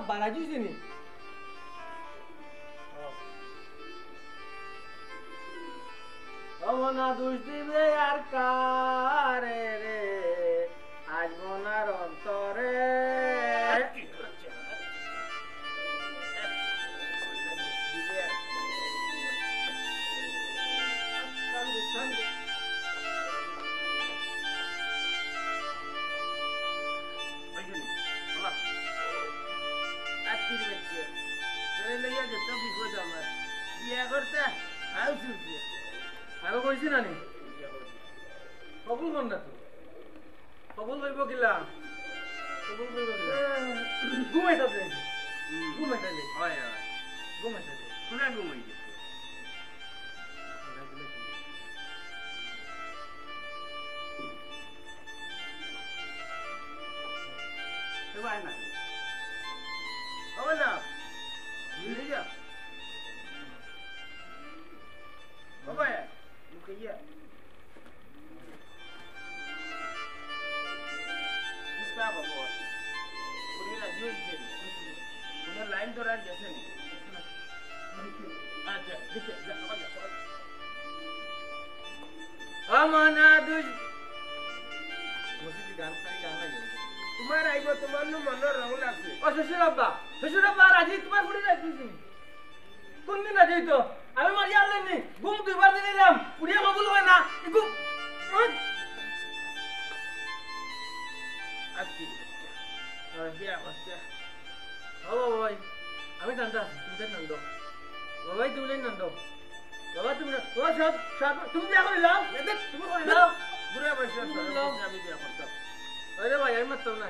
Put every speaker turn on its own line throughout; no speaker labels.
বারাজি চিনি না দোষ দিবে আর কারে রে আসবো না অন্তরে আরো কইছি না নি কবুল কোন না তো কবুল হইব কিলা কবুল হইব কিলা ঘুমাইতা দে ঘুমাইতা দে হয় হয় ঘুমাইতা দে কোনা ঘুমাই দে এবাই না ওনা মিলে যা বাবা লুকিয়ে কিতা বাবা পুরি না জুইছে তোমার লাইন ধরার গেছে নি আচ্ছা দেখে যা সকাল আমানা দুজ মসজিদ গান খাই গান লাগে তোমার আইবো তোমার নো মন রং লাগছে ও শ্বশুর আব্বা রাজি তোমার পুরি রাখছিস কোন দিন রাজি তো আমি মারি আনলেনি ঘুম দুইবার দিলাম পুরিয়া কবুল হয় না একটু আচ্ছা বিয়া করতে ও ভাই আমি নান্দা তুমি নান্দো বাবাই তুমি নান্দো বাবা তুমি না ও সব তুমি বিয়া করে নাও তুমি করে নাও পুরো বয়স আমি বিয়া করতাম আরে ভাই আমি মারতাম না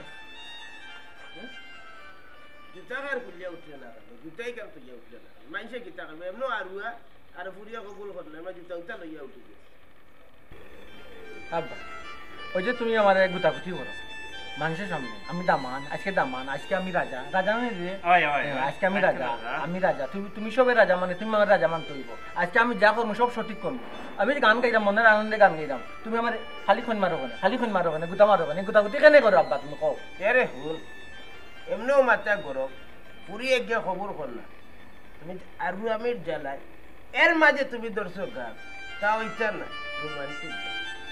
জুতাগার কুলিয়া উঠলে না জুতাই কার কুলিয়া উঠলে না মানুষে কিতা করবে এমন আরুয়া আর ফুরিয়া কবুল করলে আমার জুতা উঠা লইয়া উঠে গেছে আব্বা ওই যে তুমি আমার গুতাগুতি করো মানুষের সামনে আমি দামান আজকে আমি রাজা মানে রে আজকে আমি রাজা তুমি সবে রাজা মানে তুমি আমার রাজা মানতে হইব আজকে আমি যা করবো সব সঠিক করবো আমি গান গাইলাম মনের আনন্দে গান গাইলাম তুমি আমার খালি খন মারো কেন গুতা মারো কেন গুতাগুতি কেন করো আব্বা তুমি কও রে হুল এমনিও মাত্রা গরম পুরি একগে খবর করলা তুমি আর আমি জ্বালাই এর মাঝে তুমি দর্শক গান তাও ইচ্ছা না রোমান্টিক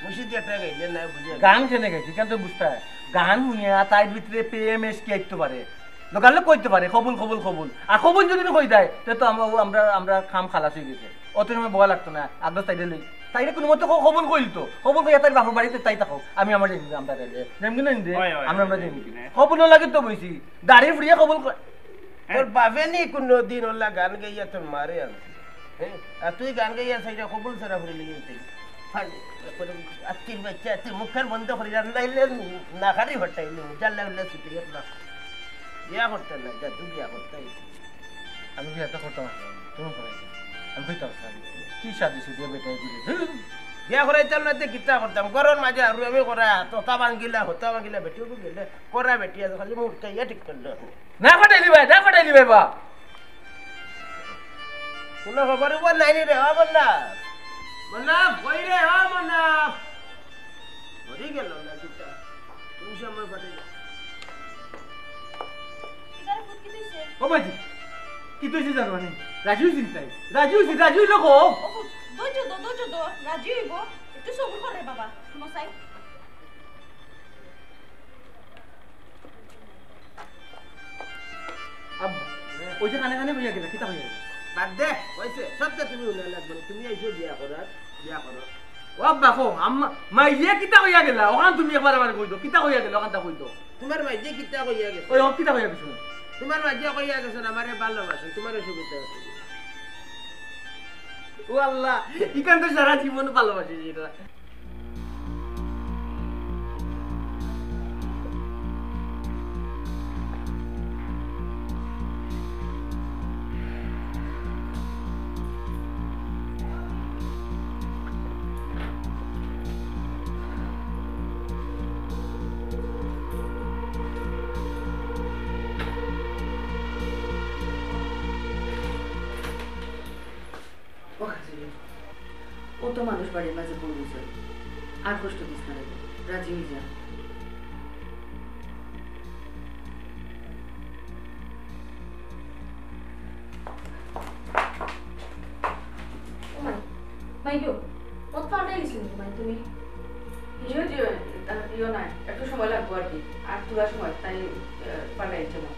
মুর্শিদি একটা গাইলে না বুঝে গান কেনে গেছি কেন তো বুঝতে হয় গান শুনিয়া তার ভিতরে প্রেম কি আইতে পারে দোকানলে কইতে পারে কবুল আর কবুল যদি কই দেয় তো আমরা খাম খালাস হয়ে গেছে অত সময় বলা লাগতো না আগ্রহ সাইডে লই তাইলে কোনো মতো কবুল কইল তো কবুল কই তার বাপের বাড়িতে তাই থাকো আমি আমার যাই আমরা যেমন না নিদে আমরা যাই কবুল লাগে তো বইছি গাড়ি ফুরিয়া কবুল তোর বাপে নি কোনো দিন ওলা গান গাইয়া তোর মারে আনছি হ্যাঁ আর তুই গান গাইয়া সাইডে কবুল সারা ফুরি লিখে আত্মীর বাচ্চা তুই মুখের বন্ধ করে রান্নাইলে না খারি হটাইলে জাল্লা উল্লা ছুটে গেল বিয়া করতে না যা তুই বিয়া করতে আমি বিয়াটা করতাম তুমি করাইছি আমি কইতাম কি শাদি সুদিয়ে বেটাই দিলে বিয়া করাইতাম না কিতা করতাম ঘরের মাঝে আর আমি করা তোতা ভাঙ্গিলা হতা ভাঙ্গিলা বেটিও গেলে করা বেটি আছে খালি মুখটা ইয়া ঠিক করলো না ফটাইলি ভাই বা কোনো খবর নাই রে বললা মনাফ কই রে মনাফ মরি গেল না কিতা তুমি সময় ফাটে
এখানে ফুট কি দিছে
ও বাজি কি তুইছে জানো না রাজু চিন্তাই রাজু লোক
ও দোজো রাজু হইবো একটু সবুর করে বাবা মশাই
আব্বা ওই যে কানে বইয়া গেল কিতা হইয়া গেল বাদ দে কইছে সত্য তুমি উলা লাগবে তুমি আইছো বিয়া করো ও আব্বা কো আম্মা মাইয়ে কিতা হইয়া গেল ওখান তুমি একবার কই দো কিতা হইয়া গেল ওখানটা কই দো তোমার মাইয়ে কিতা হইয়া গেছে ওই কিতা হইয়া গেছে তোমার মাইয়ে কইয়া গেছে আমারে ভালোবাসে তোমার সুবিধা আছে ও আল্লাহ ইকান তো সারা জীবন ভালোবাসে এটা
ও তো মানুষ বাড়ির মাঝে পড়েছে আর কষ্ট দিস না রাজি হয়ে যা
মাইগো কত পাল্টাই লিছিল মাই তুমি
ইয়ে যে ইয়ে নাই একটু সময় লাগবে আর কি আর তোলা সময় তাই পাল্টাইছে না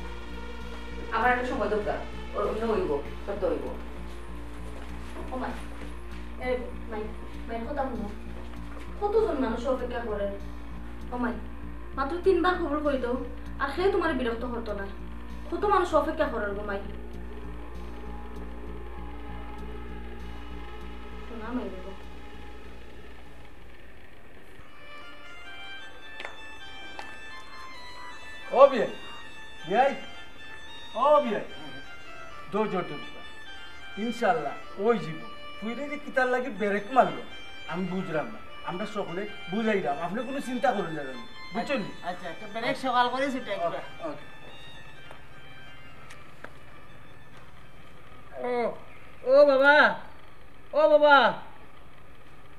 আমার একটা সময় দরকার অন্য হইব সব হইব
ও মাই এই মাই মাই কথা শুনো কতজন মানুষ অপেক্ষা করে ও মাই মাত্র 3 বার খবর কই দাও আর সে তোমার বিরক্ত করতো না কত মানুষ অপেক্ষা করার গো মাই শোনা মাই দেবো
ও বিয়াই বিয়াই ও বিয়াই দৌড় জোর দৌড় ইনশাল্লাহ ওই জীব ফুইরে যে কিতার লাগে ব্রেক মারলো আমি বুঝলাম না আমরা সকলে বুঝাইলাম আপনি কোনো চিন্তা করুন না বুঝছেন
আচ্ছা আচ্ছা ব্রেক সকাল করে সেটা একবার
ও ও বাবা ও বাবা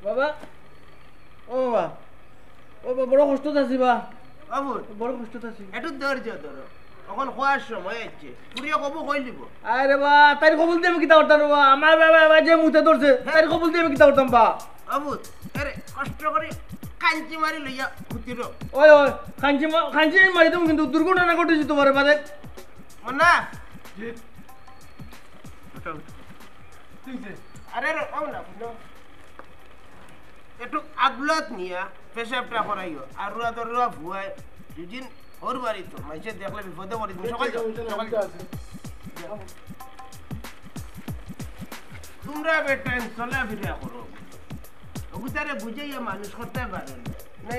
বাবা ও বাবা ও বাবা বড় কষ্ট আছি বা
বাবু
বড় কষ্ট আছি
একটু ধৈর্য ধরো এখন হওয়ার সময় আছে পুরিয়া কবু কই দিব
আরে বা তাই কবুল দিয়ে আমি কিতা করতাম বা আমার বাবা যে মুতে ধরছে তাই কবুল দিয়ে আমি কিতা করতাম বা
বাবু আরে কষ্ট করে কাঞ্চি মারি লইয়া ঘুতির
ওই ওই খাঞ্চি মারি তুমি কিন্তু দুর্ঘটনা ঘটেছি তোমার বাদে
মনা
জি
আরে ও না একটু আগলত নিয়া পেশাবটা করাইও আর রুয়া তো রুয়া ভুয়ায় দুদিন ওর বাড়ি তো মাইসে দেখলে বিপদে পড়ি তুমি সকাল যাও তোমরা বেটা চলে ফিরে করো ওগুতারে বুঝাইয়া মানুষ করতে পারেন নাই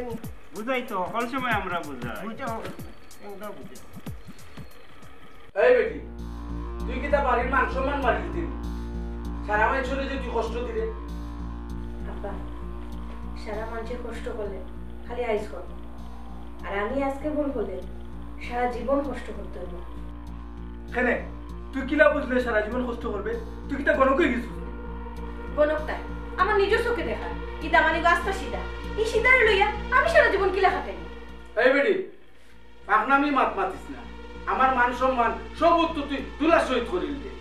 বুঝাই তো সকল সময় আমরা বুঝাই
বুঝাও একদম বুঝে
এই বেটি তুই কিতা বাড়ির মান সম্মান মারি দিবি সারা মানুষের যে তুই কষ্ট দিলে
আব্বা সারা মানুষের কষ্ট করলে খালি আইস করবো আর আমি আজকে ভুল করলে সারা জীবন কষ্ট করতে হবে
কেন তুই কিলা বুঝলে সারা জীবন কষ্ট করবে তুই কিতা গণকে গেছিস
বনকটা আমার নিজের চোখে দেখা কি দামানি গাছটা সিধা এই সিধারে লইয়া আমি সারা জীবন কিলা খাটাই
এই বেটি পাকনামি মাত মাতিস না আমার মান সম্মান সব উত্তর তুই তুলার সহিত করিল দে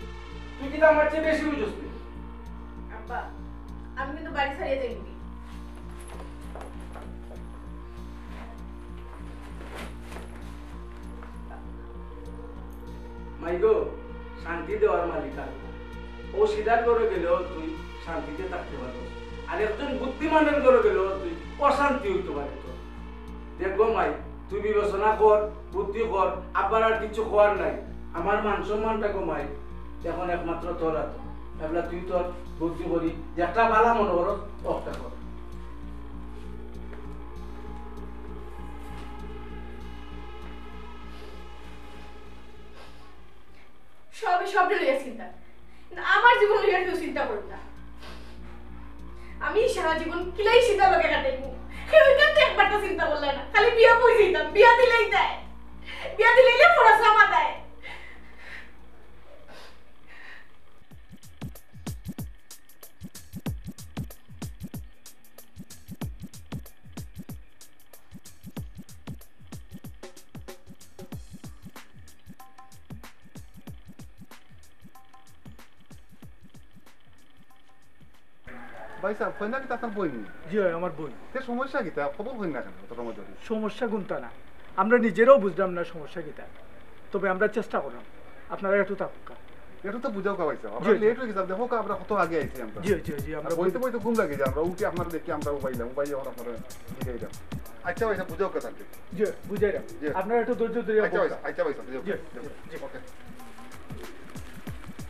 তুই কিতা আমার চেয়ে বেশি বুঝছিস
আব্বা আমি কিন্তু বাড়ি ছাড়িয়ে যাইবি
মাইগো শান্তি দেওয়ার মালিক আর ও সিধা করে গেলেও তুই শান্তিতে থাকতে পারো আর একজন বুদ্ধিমানের করে গেলেও তুই অশান্তি হইতে পারে তো দেখবো মাই তুই বিবেচনা কর বুদ্ধি কর আবার আর কিছু খোয়ার নাই আমার মান সম্মানটা কমাই এখন একমাত্র তোর হাত এগুলা তুই তোর বুদ্ধি করি যে একটা বালা মনে করো একটা কর
সবই সবটা লইয়া চিন্তা কিন্তু আমার জীবন লইয়া কেউ চিন্তা করুন না আমি সারা জীবন কিলাই সীতা লোকে কাটাইবো কেউ কিন্তু একবার তো চিন্তা করলে না খালি বিয়া বই যেতাম বিয়া দিলেই দেয় বিয়া দিলেই খরচ জমা দেয়
ভাই স্যার কইনা কি তার বই নি
জি আমার বই
তে সমস্যা কি তা খবর হই না কেন তোর মধ্যে
সমস্যা কোনটা না আমরা নিজেরাও বুঝলাম না সমস্যা কিটা তবে আমরা চেষ্টা করলাম আপনারা একটু থাকুক
এটা তো বুঝাও কাবাইছে আমরা লেট হয়ে গেছে দেখো কা আমরা কত আগে আইছি আমরা
জি জি জি আমরা
বইতে বইতে ঘুম লাগে যে আমরা উঠি আপনারা দেখি আমরা মোবাইলে এখন আপনারা দেখাই দাও আচ্ছা ভাই বুঝাও কথা
জি বুঝাইলাম আপনারা একটু ধৈর্য ধরে
আচ্ছা ভাই জি জি ওকে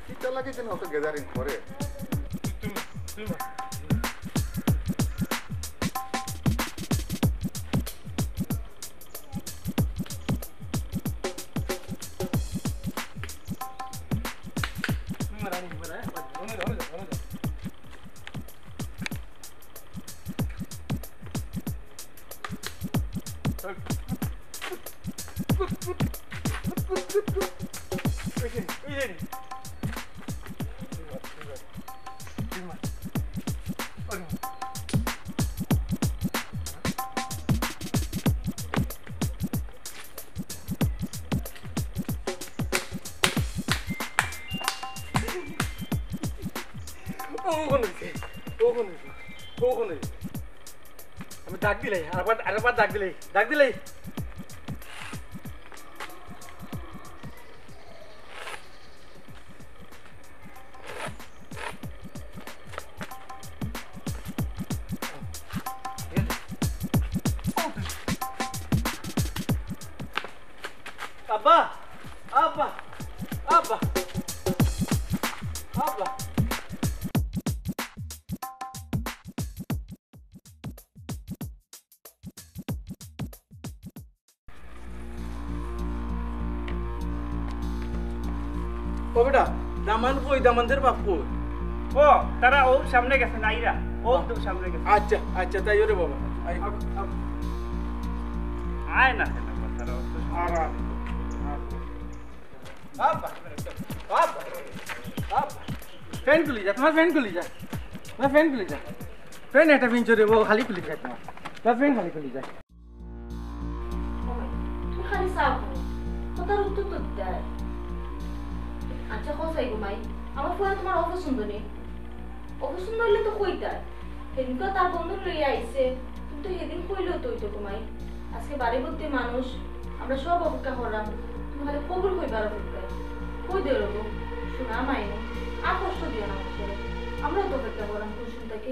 কি লাগে কেন অত গ্যাদারিং করে
তুমি ও কোনে আমি ডাক দিলে আরেকবার ডাক দিলে আব্বা আব্বা আব্বা আব্বা ও বেটা দামান কই দামানদের বাপ কই
ও তারা ও সামনে গেছে নাইরা ও তো সামনে গেছে
আচ্ছা আচ্ছা তাই রে বাবা
আয় না তারা তো আরাম
আব্বা আব্বা আব্বা ফ্যান খুলি যা তোমার ফ্যান খুলি যা ফ্যান একটা ফ্যান চলে ও খালি খুলি যা তোমার ফ্যান খালি খুলি যা
তুমি খালি চাও কথার উত্তর তো দেয় আচ্ছা কসাই ঘুমাই আমার ফোনে তোমার অপছন্দ নেই অপছন্দ হইলে তো কইতার সেদিনকে তার বন্ধু লইয়া আইছে কিন্তু সেদিন কইলেও তো হইতো ঘুমাই আজকে বাড়ি ভর্তি মানুষ আমরা সব অপেক্ষা করলাম তুমি খালি কবুল কইবার অপেক্ষায় কই দিও রবো শোনা মাইনে আর কষ্ট দিও না মানুষের আমরাও তো অপেক্ষা করলাম কুসুমটাকে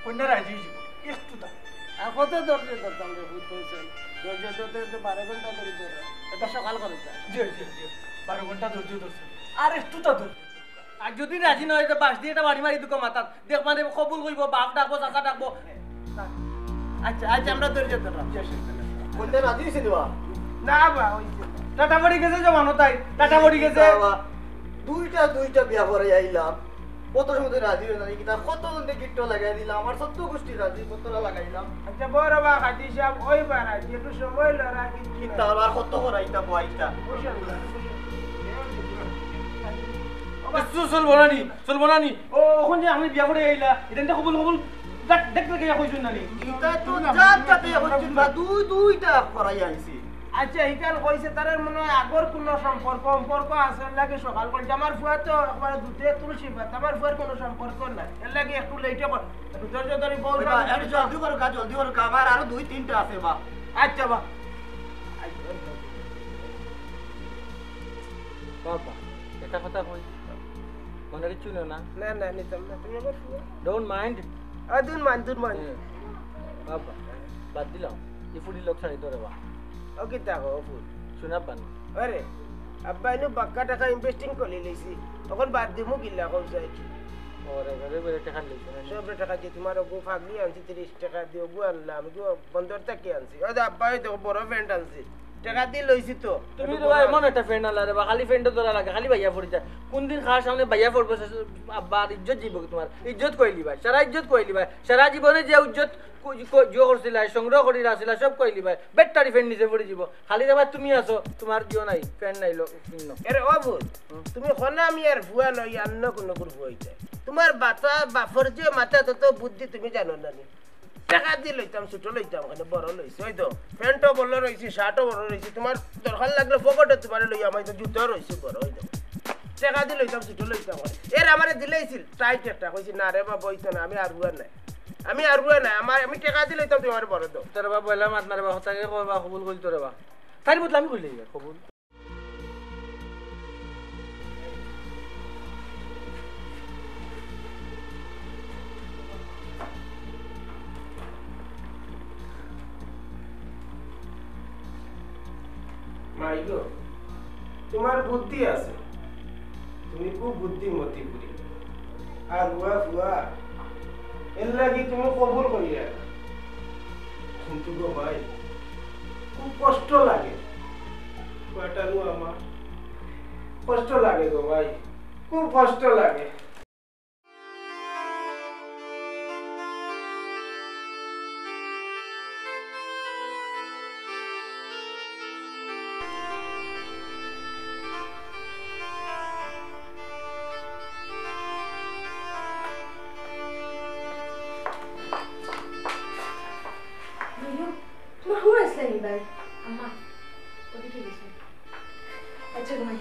কন্যা রাজি একটু দা আর কত ধৈর্য ধরতাম রে ভূত হয়েছেন ধৈর্য ধরতে ধরতে 12 ঘন্টা ধরে এটা সকাল করে জি 12 ঘন্টা ধৈর্য ধরছে আর একটু তা ধৈর্য আর যদি রাজি না হয় তো বাস দিয়ে এটা বাড়ি মারি দুটো মাথা দেখ মানে কবুল কইব বাপ ডাকবো চাচা ডাকবো আচ্ছা আচ্ছা আমরা ধৈর্য ধরলাম
কন্যা রাজি হইছে দিবা
না বা হইছে টাটা বাড়ি গেছে জমানো তাই টাটা বাড়ি গেছে
দুইটা বিয়া করে আইলাম কত সময় রাজি হয়ে জানি কিনা কত জনকে গিট্ট লাগাই দিলাম আমার সত্য গোষ্ঠী রাজি কতটা লাগাইলাম
আচ্ছা বড় বা কাজী সাহেব ওই বারা একটু সময় লড়া
কিতা আর কত করাইতা বইতা
চলবো না নি ও ওখান যে আমি বিয়া করে আইলা এটা কবুল দেখতে কে কইছুন না নি
কিতা তো জাতটাতে হচ্ছে না দুইটা করাই আইছি
আচ্ছা ইকান কইছে তারের মনে হয় আগর কোন সম্পর্ক আছে লাগে সকাল করে আমার ফুয়া তো একবার দুধে তুলসী পাত আমার ফুয়ার কোনো সম্পর্ক নাই এর লাগে একটু লেটে কর ধৈর্য ধরে বল
একটু জলদি করো আমার আরো 2-3টা আছে বা
আচ্ছা বাবা এটা কথা কই মনে কিছু না না নিতাম না তুমি আবার ডোন্ট মাইন্ড ডোন্ট মাইন্ড বাবা বাদ দিলাম এই ফুডি লোক ছাড়ি ধরে বা ওকে দেখো ফুল শোনা পান আরে আব্বা ইনু বাক্কা টাকা ইনভেস্টিং করে লইছি তখন বাদ দিমু গিল্লা কইছাই ওরে ঘরে বেরে টাকা লইছ না সব টাকা দিয়ে তোমার গো ফাগলি আনছি 30 টাকা দিও গো আনলাম গো বন্দর থেকে আনছি ওই আব্বা এই তো বড় ফ্রেন্ড আনছি টাকা দিয়ে লইছি তো তুমি তো ভাই মনে একটা ফ্রেন্ড আলা রে বা খালি ফ্রেন্ড ধরা লাগে খালি ভাইয়া পড়ি যায় কোন দিন খাওয়ার সামনে ভাইয়া পড়বে আব্বা ইজ্জত জীব তোমার ইজ্জত কইলি ভাই সারা ইজ্জত কইলি ভাই সারা জীবনে যে ইজ্জত জিও করছিল সংগ্রহ করি রাছিল সব কইলি ভাই বেটারি ফ্রেন্ড নিচে পড়ে যাব খালি রে ভাই তুমি আছো তোমার জিও নাই ফ্রেন্ড নাই লোক আরে ও বল তুমি কোন আমি আর ভুয়া নই অন্য কোন গ্রুপ হইছে তোমার বাতা বাফর যে মাথা তত বুদ্ধি তুমি জানো না নি টাকা দিয়ে লইতাম ছোট লইতাম ওখানে বড় লইছি ওই তো প্যান্টও বড় রয়েছে শার্টও বড় রয়েছে তোমার দরকার লাগলে পকেটে তোমার লই আমার তো জুতো রয়েছে বড় ওই তো টাকা দিয়ে লইতাম ছোট লইতাম এর আমারে দিলেইছিল টাইট একটা কইছি না রে বাবা বইতো না আমি আর বুয়া নাই আমি টাকা দিয়ে লইতাম তোমার বড় তো তোর বাবা বললাম আপনার বাবা হতাকে কইবা কবুল কইল তোর বাবা তাই বললাম আমি কইলি কবুল মাইগো তোমার বুদ্ধি আছে তুমি খুব বুদ্ধিমতী পুরি আর বুয়া এর লাগি তুমি কবুল করিয়া কিন্তু গো ভাই খুব কষ্ট লাগে বাটারু আমার কষ্ট লাগে গো ভাই খুব কষ্ট লাগে
আম্মা ওকে ঠিক আছে আচ্ছা ঘুমাই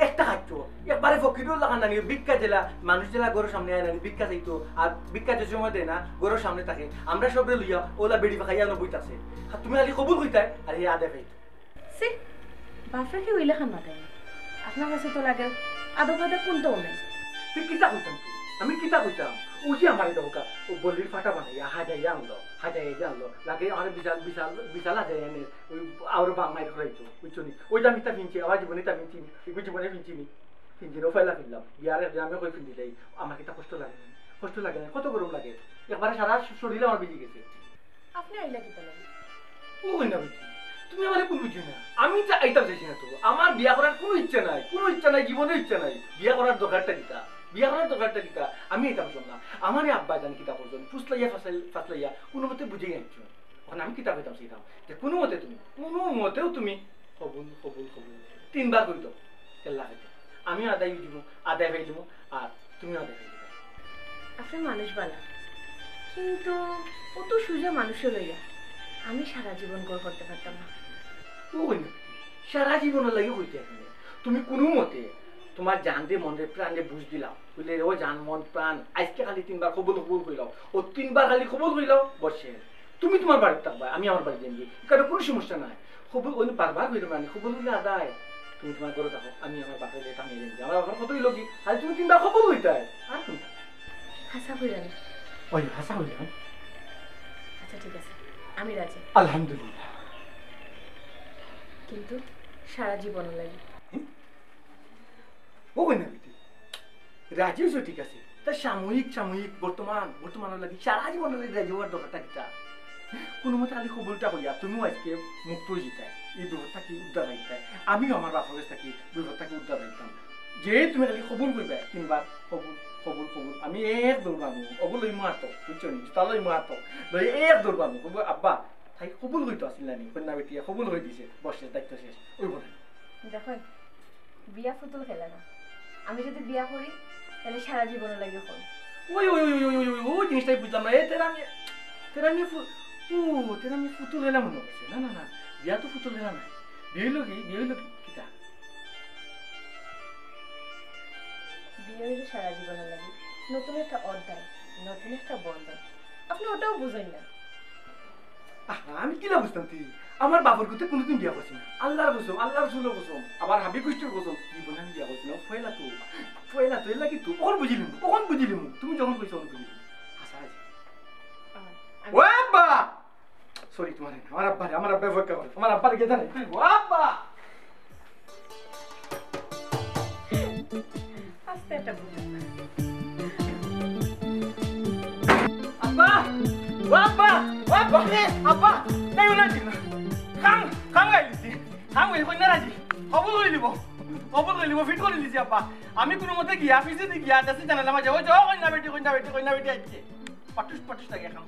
একটা খাচ্ছ একবারে ফকিরও লাগান নানি ভিক্ষা জেলা মানুষ জেলা গরুর সামনে আয় নানি ভিক্ষা চাইতো আর ভিক্ষা যে সময় দেয় না গরুর সামনে থাকে আমরা সবরে লইয়া ওলা বেড়ি খাইয়া বইতাছে তুমি খালি কবুল হইতায় আর এই আদে খাইতো
সে বাপরা কি হইলে খান মাথায় আপনার কাছে তো লাগে আদৌ খাতে কোনটাও নেই
তুই কিতা কইতাম তুই আমি কিতা কইতাম ও যে আমার দোকা ও বলির ফাটা বানাইয়া হাজাইয়া আনলো লাগে আমার বিশাল হাজাই আনে ওই আর বাংলায় খাইতো বুঝছনি ওইটা আমি তা ফিনছি আমার জীবনে তা ফিনছি ওই জীবনে ফিনছিনি ফিনছিও ফেলা ফিনলাম বিয়ারে আমি কই ফিন দিলাই আমার কিতা কষ্ট লাগে না কত গরম লাগে একবারে সারা শরীরে আমার বেজে গেছে
আপনি আইলা কিতা লাগে
ও কই না বুঝি তুমি আমারে কোন বুঝি না আমি যা আইতাম চাইছি না তো আমার বিয়া করার কোনো ইচ্ছা নাই জীবনে ইচ্ছা নাই বিয়া করার দরকারটা কিতা আমি এটাম শুনলাম আমারে আব্বা জানি কিতা করছেন ফাসলাইয়া কোনো মতে বুঝে গেছো এখন আমি কিতা কইতাম সেইটাম যে কোনো মতেও তুমি কবুল 3 বার কই দাও কেল্লা হইতে আমি আদায় ভাই দিব আর তুমি আদায় ভাই দিবা
আপনি মানুষ বালা কিন্তু অত সুজা মানুষও লইয়া আমি সারা জীবন করতে পারতাম না
ওই না সারা জীবনের লাগে কইতে তুমি কোনো মতে তোমার জান দিয়ে মন দিয়ে প্রাণ দিয়ে বুঝ দিলাম বুঝলে ও জান মন প্রাণ আজকে খালি 3 বার কবুল কইলাও ও 3 বার খালি কবুল কইলাও বসে তুমি তোমার বাড়িতে থাকবা আমি আমার বাড়িতে যাই কারণ কোনো সমস্যা নাই কবুল ওই বারবার কইলো মানে কবুল হইলে আদায় তুমি তোমার ঘরে থাকো আমি আমার বাপের যেটা আমি যাই আমার বাবার কতই লগি খালি তুমি 3 বার কবুল হইতে আর তুমি
হাসা হইলেন
ওই হাসা হইলেন
আচ্ছা ঠিক আছে আমি রাজি
আলহামদুলিল্লাহ
কিন্তু সারা জীবনের লাগে
ও কই না বিটি রাজি হইছো ঠিক আছে তা সাময়িক বর্তমানের লাগি সারা জীবনের লাগি রাজি হওয়ার দরকারটা কিটা কোনো মতে খালি কবুলটা হইয়া তুমিও আজকে মুক্ত জিতায় এই বিপদটা কি উদ্ধার হইতায় আমিও আমার বাপের কাছ থেকে বিপদটা কি উদ্ধার হইতাম যে তুমি খালি কবুল করবে 3 বার কবুল আমি এক দৌড় মারবো ওগুলো লই মারতো বুঝছো নি তালই মারতো লই এক দৌড় মারবো কবুল আব্বা তাই কবুল হইতো আসিল না নি কন্যা বেটিয়া কবুল হই দিছে বসে দায়িত্ব শেষ ওই বলে
দেখুন বিয়া ফুতুল খেলে না আমি যদি বিয়া করি তাহলে সারা জীবনের লাগে হল
ওই জিনিসটাই বুঝলাম না তেরা আমি ফুতুল হেলা মনে করছে না বিয়া তো ফুতুল হেলা নাই বিয়ে হইল কিতা
বিয়ে হইলে সারা জীবনের লাগে নতুন একটা অধ্যায় নতুন একটা বন্ধন আপনি ওটাও বুঝেন না
আমি কিলা বুঝতাম তুই আমার বাবার কথা কোনোদিন বিয়া করছি না আল্লাহর রসুলের কসম আবার হাবি কুষ্টের কসম জীবনে আমি বিয়া করছি না ফয়লা তো এলা কি তুই কখন বুঝিলিম তুমি যখন কইছো তখন বুঝিলিম হাসা আছে ও আব্বা সরি তোমার আমার আব্বা ভয় করে আমার আব্বার কে জানে তুই ও আব্বা
আস্তে একটা বুঝেন না
আব্বা নাই না দিনা খাং গাইলিছি খাং হই কইনা রাজি কবুল হইলিব ফিট করে দিছি আব্বা আমি কোনো মতে গিয়া ফিসে দি গিয়া দাসি জানালাম যে ও যাও কইনা বেটি আইছে পাটুস লাগে খাম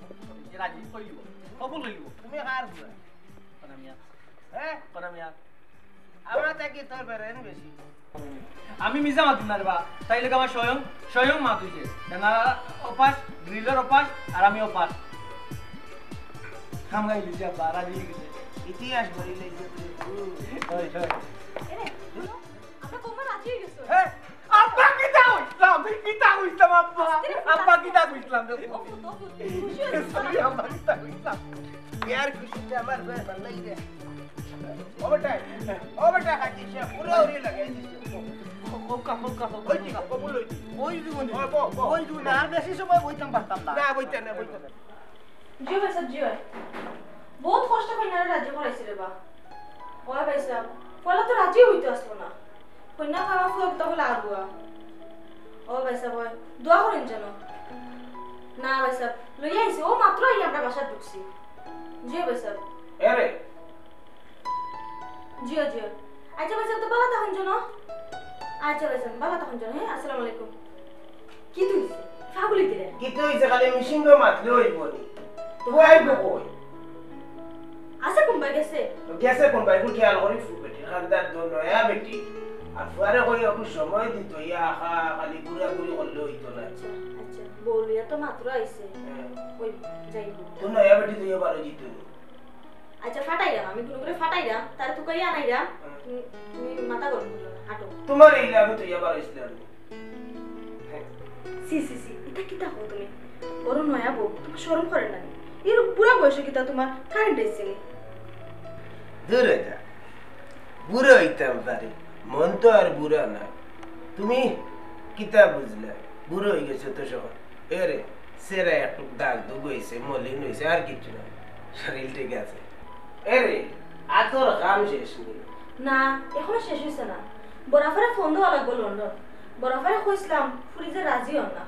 রাজি কইলিব কবুল হইলিব
তুমি কার বুয়া
কোনামিয়া
আমরা তাকে তোর বেরেন বেশি
আমি মিজা মাতুম না রে বা তাই লাগে আমার স্বয়ং মা তুইছে না অপাস গ্রিলের অপাস আর আমি অপাস খাম গাইলিছি আব্বা রাজি গেছে
ইতিহাস বলি লাইছে
ওই
আমরা কোমা রাজি হয়ে গেছো
আব্বা কিতা হইছলাম আব্বা কিতা হইছলাম সরি আব্বা কিতা হইছলাম
यार खुशी আমার বেশ ভালো লাগে ও বেটা কাটিছে পুরো ওরে লাগাই দিছে
কোকা
ওই কি কবুল হইছে
ওই জীবনে
ওই দুই না বেশি সময় বইতাম পারতাম না বইতে না
জিও ভাই সব জিও বহুত কষ্ট করে নারে রাজি করাইছে রে বা ওই ভাই সাহেব ফলে তো রাজি হইতে আসলো না কন্যা খাওয়া ফুক তো হলো আগুয়া ও ভাই সাহেব দোয়া করেন জানো না ভাই সাহেব লইয়া আইছে ও মাত্র আমরা বাসা ঢুকছি জিও ভাই সাহেব
আরে
জিও আচ্ছা ভাই সাহেব তো বালা তখন জানো আচ্ছা ভাই সাহেব বালা তখন জানো হ্যাঁ আসসালামু আলাইকুম কি তুইছে ফাগুলি দিলে
কি তো ইসে খালি মিশিং গো মাতলে হইবনি তো আইবো কই
আচ্ছা কোন ভাই গেছে
গেছে কোন ভাই কোন খেয়াল করি ফুল বেটি খানদার দো নয়া বেটি আর ফুয়ারে কই একটু সময় দিত ইয়া খালি ঘুরাঘুরি করলে হইতো না
আচ্ছা বলিয়া তো মাত্র আইছে ওই যাইবো
তো নয়া বেটি তুই বারো জিতো
আচ্ছা ফাটাইরাম আমি গুলো করে ফাটাইরাম তার তো কই আনাইরাম তুমি মাথা গরম করো না হাঁটো
তোমার এই আমি তো ইয়াবার ইসলাম
সি সি সি এটা কিতা হো তুমি বড় নয়া বউ তোমার শরম করে না এর পুরা বয়সে কিতা তোমার কারেন্ট এসেনি
দূরে যা বুড়ো হইতাম পারি মন তো আর বুড়া না তুমি কিতা বুঝলে বুড়ো হয়ে গেছো তো সবাই এরে সেরা একটু দাগ দুগ হয়েছে মলিন হয়েছে আর কিছু না শরীর ঠিক আছে এরে আতর কাম শেষ নেই
না এখনো শেষ হইছে না বরাফারে ফোন দেওয়া লাগবো লন্ডন বরাফারে কইছিলাম ফুরিজে রাজি হন না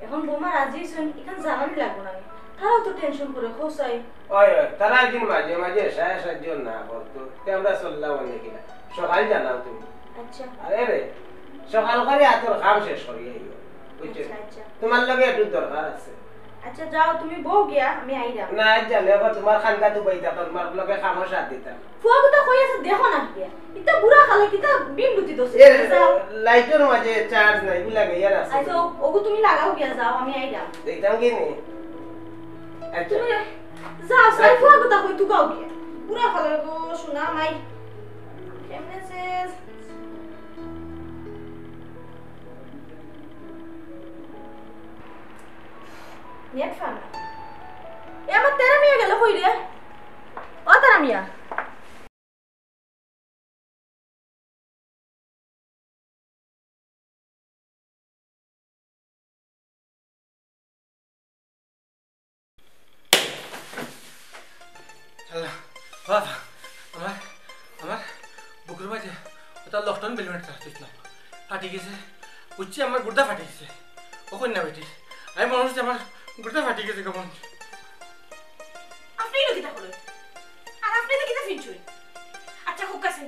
এখন বোমা রাজি হইছেন এখান জানানি লাগবো না তারাও তো টেনশন করে খোসাই
ওই তারা একদিন মাঝে মাঝে সাহায্য না করতো তে আমরা চললাম অনেক কিনা সকাল জানাও তুমি
আচ্ছা
আরে রে সকাল করে আতর কাম শেষ করি আইও বুঝছো
আচ্ছা
তোমার লগে একটু দরকার আছে
আচ্ছা যাও তুমি বউ গিয়া আমি আইরাম
না জানে আবার তোমার খান্দা দুবাইতা তোমার লগে কামও সাথ দিতাম
ফুয়া কথা কই আছে দেখো না গিয়া ইতা বুড়া খালে কিতা বিম বুদ্ধি দছে
লাইটের মাঝে চার্জ নাই গুলা গিয়া আছে
আচ্ছা ওগো তুমি লাগাও গিয়া যাও আমি আইরাম
দেখতাম কি নি আচ্ছা
তুমি যাও সাই ফুয়া কথা কই তুই গাও গিয়া বুড়া খালে গো শোনা মাই কেমনে সে নেট ফান এ আমার তেরা মিয়া গেল কই রে ও তেরা মিয়া
বাবা আমার আমার বুকুর মাঝে ওটা লকডাউন বেলুন দিয়েছিলাম ফাটি গেছে বুঝছি আমার গুর্দা ফাটি গেছে ও কন্যা বেটি আমি মনে হচ্ছে আমার গুর্দা ফাটি গেছে কেমন
আপনি কিটা হলো আর আপনি তো কিটা ফিনছুই আচ্ছা খুব কাছে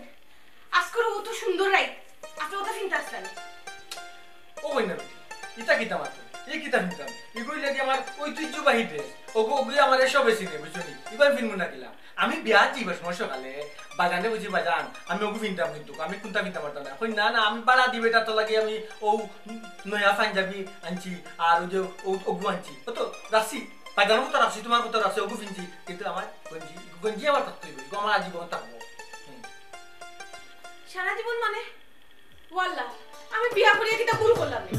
আজকের ও তো সুন্দর রাই আপনি ওটা ফিনতে আসলেন
ও কন্যা বেটি ইটা কিতা মাত্র এই কিতা ফিনতাম এগুলি লাগে আমার ঐতিহ্যবাহী ড্রেস ওগুলি আমার এসব বেশি নেই বুঝছো নি এবার ফিনবো না দিলাম আমি বিয়া যাইবার সময় সকালে বাগানে বুঝি বাজান আমি ওগু ফিনতাম কিন্তু আমি কোনটা ফিনতে পারতাম না কই না না আমি বাড়া দিবে তার তো লাগে আমি ও নয়া পাঞ্জাবি আনছি আর ওই যে ওগু আনছি ও তো রাখছি বাজানের মতো রাখছি তোমার মতো রাখছি ওগু ফিনছি কিন্তু আমার গঞ্জি গঞ্জি আমার থাকতেই বলি আমার আজীবন থাকবো
সারা জীবন মানে ওয়াল্লাহ আমি বিয়া করিয়া কিটা ভুল করলাম না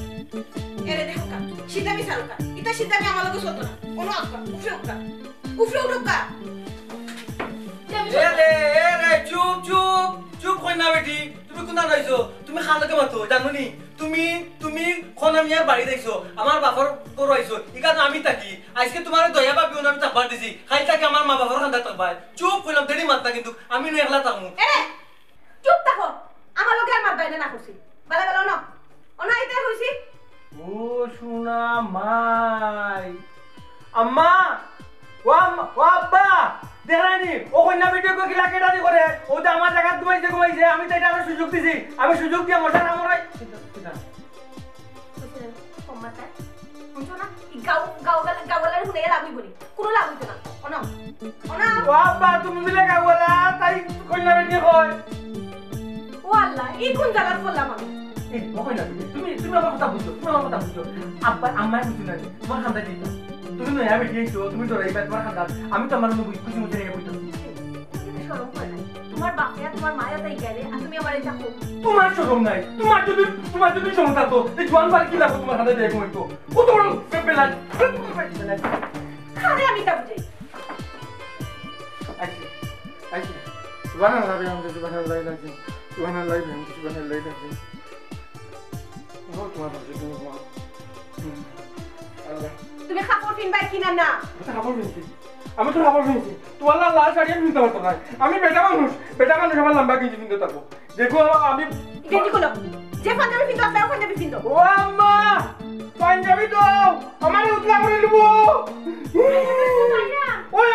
এরে দেখো কা সিধামি সারুকা এটা সিধামি আমার লগে চলতো না কোনো আক্কা উফরে উঠকা
এ চুপ চুপ চুপ কই না বেটি তুমি কোনা নাইছো তুমি খালকে মাতো জানো নি তুমি খনা মিয়ার বাড়ি যাইছো আমার বাপর বড় আইছো ইকান আমি থাকি আজকে তোমার দয়া বা বিউন আমি তাকবার দিছি খাই থাকি আমার মা বাপর খান্দা তাকবার চুপ কইলাম দেরি মাত্তা কিন্তু আমি না একলা থাকমু
এ চুপ থাকো আমার লগে আর মাত বাইনা না করছি বালা বালা না অনা আইতে হইছি
ও সোনা মাই আম্মা ও আব্বা দেখানি ও কন্যা ভিডিও কো কিলা কেডানি করে ও তো আমার জায়গা ঘুমাইছে আমি তো এটা সুযোগ দিছি আমি সুযোগ দিয়ে মশা আমরাই
সম্মাতা শুনছো না গাওয়ালার হুনে লাগি বলি কোনো লাভ হইতো না অনা
ও আব্বা তুমি মিলে গাওয়ালা তাই কন্যা ভিডিও কয়
ও আল্লাহ এই কোন জায়গার বললাম আমি
এই ও কন্যা তুমি আমার কথা বুঝছো আব্বা আম্মা বুঝছো না তোমার খান্দা দিতা তুমি নয়া বেরিয়েছো তুমি ডরাইবা তোমার খান্দা আমি তো আমার খুশি মুখে রেখে বইতাছি
শরম করে নাই তোমার বাপয়া তোমার মায়া তাই গেলে আর তুমি আমারে চাকো
তোমার শরম নাই তোমার যদি সমস্যা তো এই জোয়ান বার কি লাগো তোমার হাতে দেখো একটু কত বড় পেলা
আরে আমি তা বুঝাই
আইছি সুবহানাল্লাহ বিহামদি সুবহানাল্লাহ লাযিম সুবহানাল্লাহ বিহামদি সুবহানাল্লাহ লাযিম ও তোমার বাজে তুমি আল্লাহ
তুমি কাপড় কিনবা কিনা না
আমি তো খাবার কিনছি তোমার লাল শাড়ি আমি কিনতে পারতো না আমি বেটা মানুষ আমার লম্বা কিনছি কিনতে থাকবো দেখো আমি
গেঞ্জি খুলো যে পাঞ্জাবি পিনতো তাও পাঞ্জাবি পিনতো
ও আম্মা পাঞ্জাবি তো আমার উতলা করে নিব ওই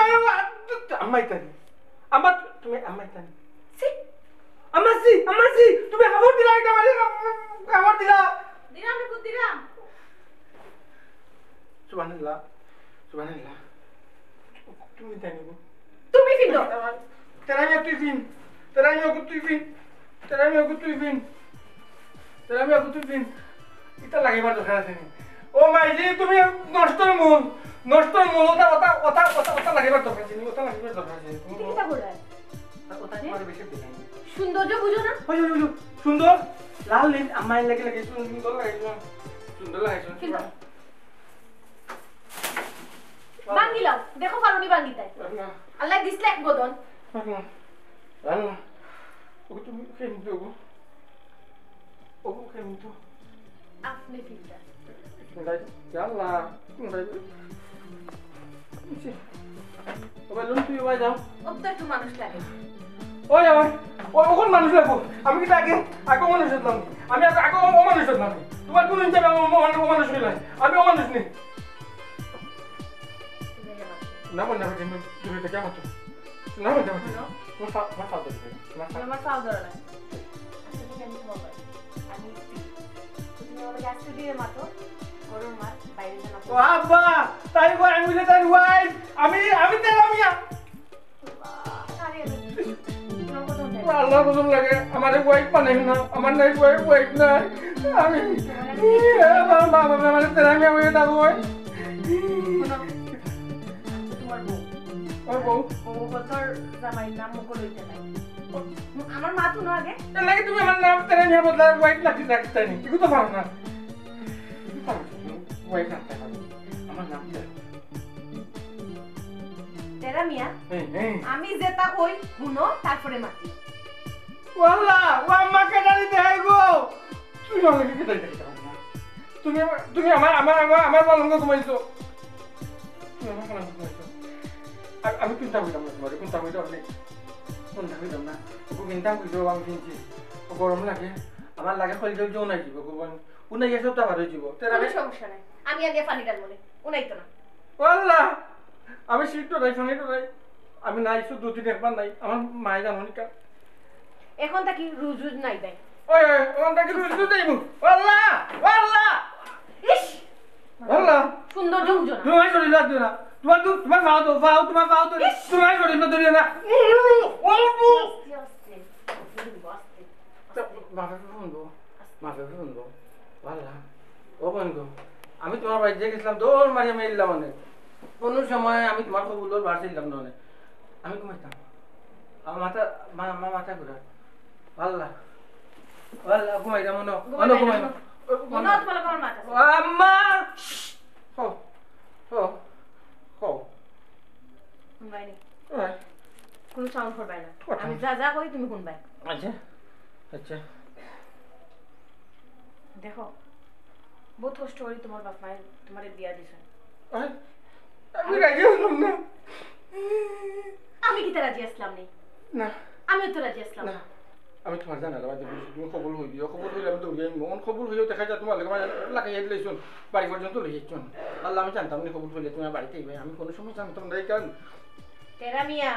আম্মাই তানি আম্মা তুমি আম্মাই তানি আম্মা সি তুমি খাবার দিলা এটা মানে খাবার দিলা
দিলাম রে দিলাম
সুবহানাল্লাহ তুমি তানি
তুমি পিনতো
তেরামি তুই ফিন এটা লাগিবার দরকার আছে নি ও মাইজি তুমি নষ্টর মূল ওটা লাগিবার দরকার আছে নি ওটা লাগিবার দরকার আছে
তুমি কিটা বললা
ওটা তোমার বেশি দিলাই
সৌন্দর্য বুঝো না?
ওই সুন্দর লাল নীল আমার লাগে লাগে সুন্দর লাগাইছো সুন্দর লাগাইছো
বাঙ্গিলাও দেখো ফারুনি বাঙ্গিতাই আল্লাহ দিসলে এক বদন
আল্লাহ ও তুমি কেন দেবো ও কেন তো
আপনি ফিল্টার
আল্লাহ ওই লুন তুই ওই যাও
ওটা একটু মানুষ লাগে
ওই ওই ওখন মানুষ লাগবো আমি কি আগে আগে মানুষ হলাম আমি আগে ও মানুষ হলাম তোমার কোন হিসাবে ও মানুষ হইলাই আমি ও মানুষ নেই না বল না কিন্তু তুমি তো কেমন না বল না তোমার ফাউল ধরে
আমার ফাউল ধরে না আচ্ছা ঠিক আছে বাবা আমি তুমি আমাকে আজকে দিয়ে মাতো গরম মাছ বাইরে জানা
বাবা তাই কই আমি বলে তাই ওয়াইফ আমি তেরা মিয়া আল্লাহ কসম লাগে আমার ওয়াইফ বানাই না আমার নাই ওয়াইফ নাই আমি বাবা মানে তেরা মিয়া হয়ে থাকো
তোমার বউ ও বছর জামাই নাম মুকো লইতে নাই আমার মা তো না আগে
লাগে তুমি আমার নাম তেরা মিয়া বদলা ওয়াইফ লাগি রাখতে নি কি তো পারো না ওয়াইফ রাখতে পারো আমার নাম
তেরা মিয়া আমি যেটা কই শুনো তারপরে মাতি
ওয়াল্লাহ ও আমাকে জানি দেই গো তুই আমাকে কি দেই তুমি আমার বালঙ্গ ঘুমাইছো তুমি আমার বালঙ্গ ঘুমাইছো আমি চিন্তা কইলাম না তোমার চিন্তা কইলাম না ও চিন্তা কইছো আমি চিন্তি ও গরম লাগে আমার লাগে খলি জল নাই দিব গোবন উনাই এসব তা ভালো দিব তেরা
সমস্যা নাই আমি আগে পানি ডাল বলে উনাই তো না
ওয়াল্লাহ আমি সিটটো নাই ফানি তো নাই আমি নাই শুধু দুদিন একবার নাই আমার মাই জানো নি কা
এখন তা কি রুজুজ নাই দেয়
ওই ওখান থেকে রুজু দেই মু ওয়াল্লাহ
ইস
ওয়াল্লাহ
সৌন্দর্য বুঝো না
তুমি চলে যা দিও না তোমার ফাও তো তোমার চলে না ধরিও না মাফে শুনবো ওয়াল্লাহ ও বন্ধু আমি তোমার বাড়িতে গেছিলাম দৌড় মারিয়ে মেরিলাম অনেক কোনো সময় আমি তোমার কবুলোর বার ছিলাম না অনেক আমি ঘুমাইতাম আমার মাথা ঘুরা আল্লাহ ঘুমাইতাম ঘুমাইতাম আম্মা
কোনো সাউন্ড করবাই না আমি যা কই তুমি শুনবাই
আচ্ছা
দেখো বহুত কষ্ট করি তোমার বাপ মায়ের তোমার বিয়া দিছে
আমি রাজি হলাম না
আমি কি রাজি আসলাম নেই
না
আমিও তো রাজি আসলাম
না আমি তোমার জানা তুমি খবর হই দিও খবর হইলে আমি দৌড়ে মন খবর হইও দেখা যায় তোমার লাগাই দিলেছুন বাড়ি পর্যন্ত লইয়েছুন আল্লাহ আমি জানতাম না খবর হইলে তোমার বাড়িতে আইবে আমি কোনো সময় জানতাম না এই কারণ
তেরা মিয়া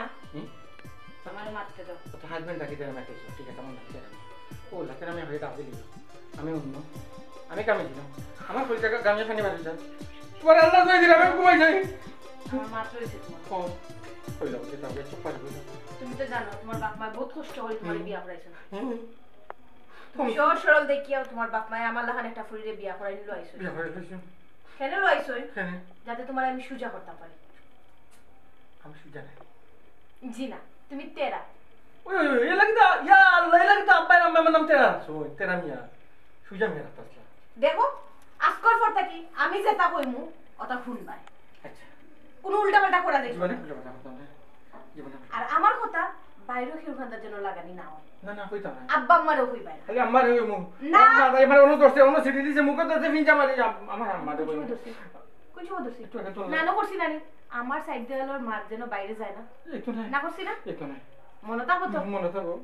আমার মারতে দাও
তো হাজবেন্ড ডাকি তেরা মারতে ঠিক আছে আমার ডাকি ও তেরা মিয়া হয়ে দাও দিলি আমি অন্য আমি কামে দিলাম আমার কই টাকা গামে খানি মারি যায় তোমার আল্লাহ কই দিলাম আমি ঘুমাই যাই
আমার মাত্র হইছে তোমার
কইলাম যে তাও চুপ পারি কইলাম
তুমি তো জানো তোমার বাপ মা বহুত কষ্ট করে তোমার বিয়া করাইছে তুমি সহজ সরল দেখিয়াও তোমার বাপ মা আমার লাহান একটা ফুরিরে বিয়া করাই নিলো আইছো
বিয়া করে কইছো
কেন লো আইছো যাতে তোমার আমি সুজা করতে পারি
আমি সুজা না
জি না তুমি তেরা
ওই এ লাগদা ইয়া আল্লাহ এ লাগদা আব্বা আমার নাম তেরা সই তেরা মিয়া সুজা মিয়া রাখতা
দেখো আজকর পর থাকি আমি যেটা কইমু ওটা শুনবাই
আচ্ছা
কোন উল্টা পাল্টা করা দেখো আর আমার কথা বাইরে হিরোখানদার জন্য লাগানি না হয়
না কইতা না
আব্বা আমারও কইবাই
খালি আমার হই মু
না
এবার অনু দস্তে অনু সিটি দিছে মুখ দস্তে ফিঞ্চা মারি আমার আমাদের কই
কোন সময় দস্তে না করছি না আমার সাইড দেওয়ালের মাছ যেন বাইরে যায় না
একটু না
করছি না
একটু না
মনে থাকো তো
মনে থাকো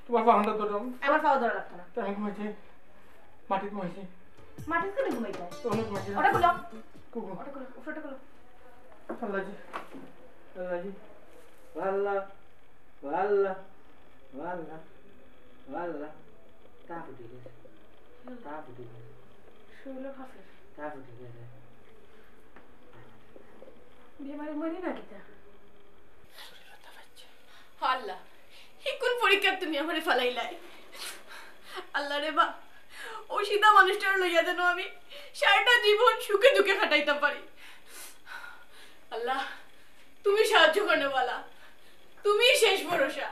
তোমার পাহাড়টা তো
আমার পাওয়া ধরা লাগতো না
আমি ঘুমাইছি মাটি ঘুমাইছি
মাটি কেন ঘুমাই যায়
অনেক ঘুমাইছি
ওটা খুলো
কুকু
ওটা খুলো ওটা খুলো
আল্লাহজি আল্লাহ আল্লাহ তা ফুটে গেছে
শুলো হাফেজ
তা ফুটে গেছে
বিমারে মরি না কিতা আল্লাহ এই কোন পরীক্ষা তুমি আমারে ফালাইলাই আল্লাহ রে বা ও সিধা মানুষটার লইয়া যেন আমি সারাটা জীবন সুখে দুঃখে কাটাইতে পারি আল্লাহ তুমি সাহায্য করনেওয়ালা তুমি শেষ ভরসা